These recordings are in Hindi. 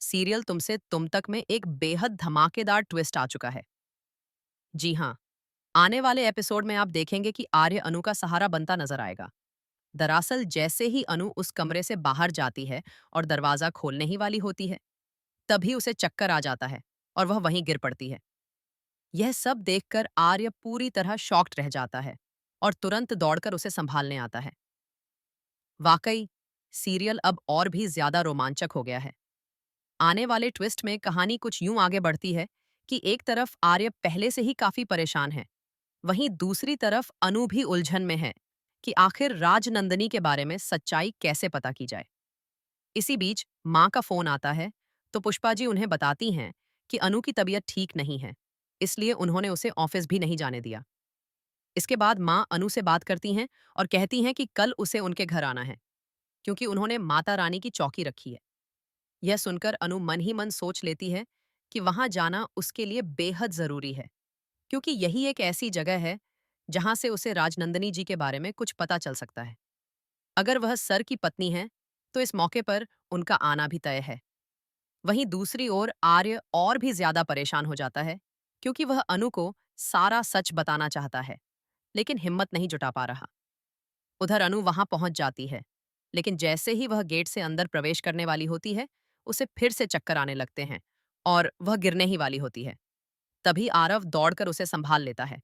सीरियल तुमसे तुम तक में एक बेहद धमाकेदार ट्विस्ट आ चुका है। जी हाँ, आने वाले एपिसोड में आप देखेंगे कि आर्य अनु का सहारा बनता नजर आएगा। दरअसल जैसे ही अनु उस कमरे से बाहर जाती है और दरवाजा खोलने ही वाली होती है, तभी उसे चक्कर आ जाता है और वह वहीं गिर पड़ती है। यह सब देखकर आर्य पूरी तरह शॉक्ड रह जाता है और तुरंत दौड़कर उसे संभालने आता है। वाकई, सीरियल अब और भी ज्यादा रोमांचक हो गया है। आने वाले ट्विस्ट में कहानी कुछ यूं आगे बढ़ती है कि एक तरफ आर्य पहले से ही काफी परेशान है, वहीं दूसरी तरफ अनु भी उलझन में है कि आखिर राजनंदनी के बारे में सच्चाई कैसे पता की जाए। इसी बीच माँ का फोन आता है, तो पुष्पा जी उन्हें बताती हैं कि अनु की तबीयत ठीक नहीं है, इसलिए उन्होंने उसे ऑफिस भी नहीं जाने दिया। इसके बाद माँ अनु से बात करती हैं और कहती हैं कि कल उसे उनके घर आना है, क्योंकि उन्होंने माता रानी की चौकी रखी है। यह सुनकर अनु मन ही मन सोच लेती है कि वहां जाना उसके लिए बेहद जरूरी है, क्योंकि यही एक ऐसी जगह है जहां से उसे राजनंदनी जी के बारे में कुछ पता चल सकता है। अगर वह सर की पत्नी है, तो इस मौके पर उनका आना भी तय है। वहीं दूसरी ओर आर्य और भी ज्यादा परेशान हो जाता है, क्योंकि वह अनु को सारा सच बताना चाहता है, लेकिन हिम्मत नहीं जुटा पा रहा। उधर अनु वहां पहुंच जाती है, लेकिन जैसे ही वह गेट से अंदर प्रवेश करने वाली होती है, उसे फिर से चक्कर आने लगते हैं और वह गिरने ही वाली होती है। तभी आरव दौड़कर उसे संभाल लेता है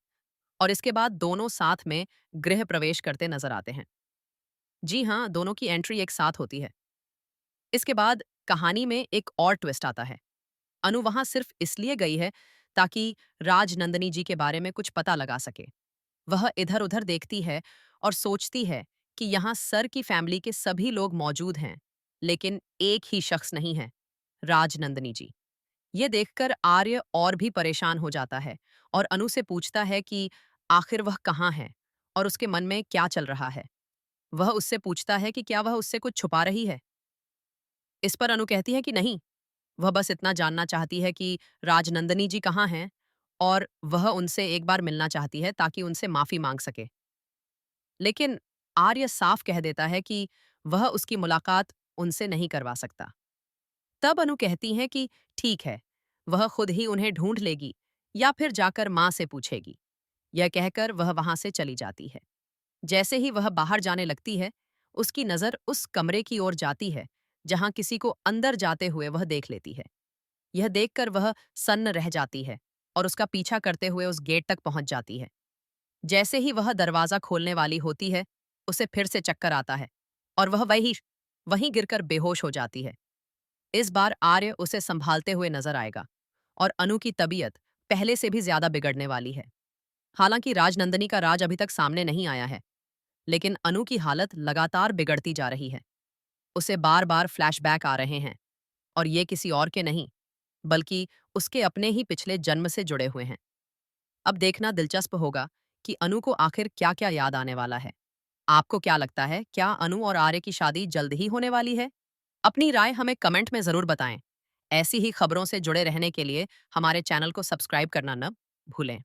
और इसके बाद दोनों साथ में गृह प्रवेश करते नजर आते हैं। जी हाँ, दोनों की एंट्री एक साथ होती है। इसके बाद कहानी में एक और ट्विस्ट आता है। अनु वहां सिर्फ इसलिए गई है ताकि राजनंदनी जी के बारे में कुछ पता लगा सके। वह इधर उधर देखती है और सोचती है कि यहाँ सर की फैमिली के सभी लोग मौजूद हैं, लेकिन एक ही शख्स नहीं है, राजनंदनी जी। ये देखकर आर्य और भी परेशान हो जाता है और अनु से पूछता है कि आखिर वह कहाँ है और उसके मन में क्या चल रहा है। वह उससे पूछता है कि क्या वह उससे कुछ छुपा रही है। इस पर अनु कहती है कि नहीं, वह बस इतना जानना चाहती है कि राजनंदनी जी कहाँ हैं और वह उनसे एक बार मिलना चाहती है ताकि उनसे माफी मांग सके। लेकिन आर्य साफ कह देता है कि वह उसकी मुलाकात उनसे नहीं करवा सकता। तब अनु कहती हैं कि ठीक है, वह खुद ही उन्हें ढूंढ लेगी या फिर जाकर मां से पूछेगी। यह कहकर वह वहां से चली जाती है। जैसे ही वह बाहर जाने लगती है, उसकी नजर उस कमरे की ओर जाती है जहां किसी को अंदर जाते हुए वह देख लेती है। यह देखकर वह सन्न रह जाती है और उसका पीछा करते हुए उस गेट तक पहुंच जाती है। जैसे ही वह दरवाजा खोलने वाली होती है, उसे फिर से चक्कर आता है और वह वहीं वहीं गिरकर बेहोश हो जाती है। इस बार आर्य उसे संभालते हुए नजर आएगा और अनु की तबीयत पहले से भी ज्यादा बिगड़ने वाली है। हालांकि राजनंदनी का राज अभी तक सामने नहीं आया है, लेकिन अनु की हालत लगातार बिगड़ती जा रही है। उसे बार बार फ्लैशबैक आ रहे हैं और ये किसी और के नहीं, बल्कि उसके अपने ही पिछले जन्म से जुड़े हुए हैं। अब देखना दिलचस्प होगा कि अनु को आखिर क्या क्या याद आने वाला है। आपको क्या लगता है, क्या अनु और आर्य की शादी जल्द ही होने वाली है? अपनी राय हमें कमेंट में जरूर बताएं। ऐसी ही खबरों से जुड़े रहने के लिए हमारे चैनल को सब्सक्राइब करना न भूलें।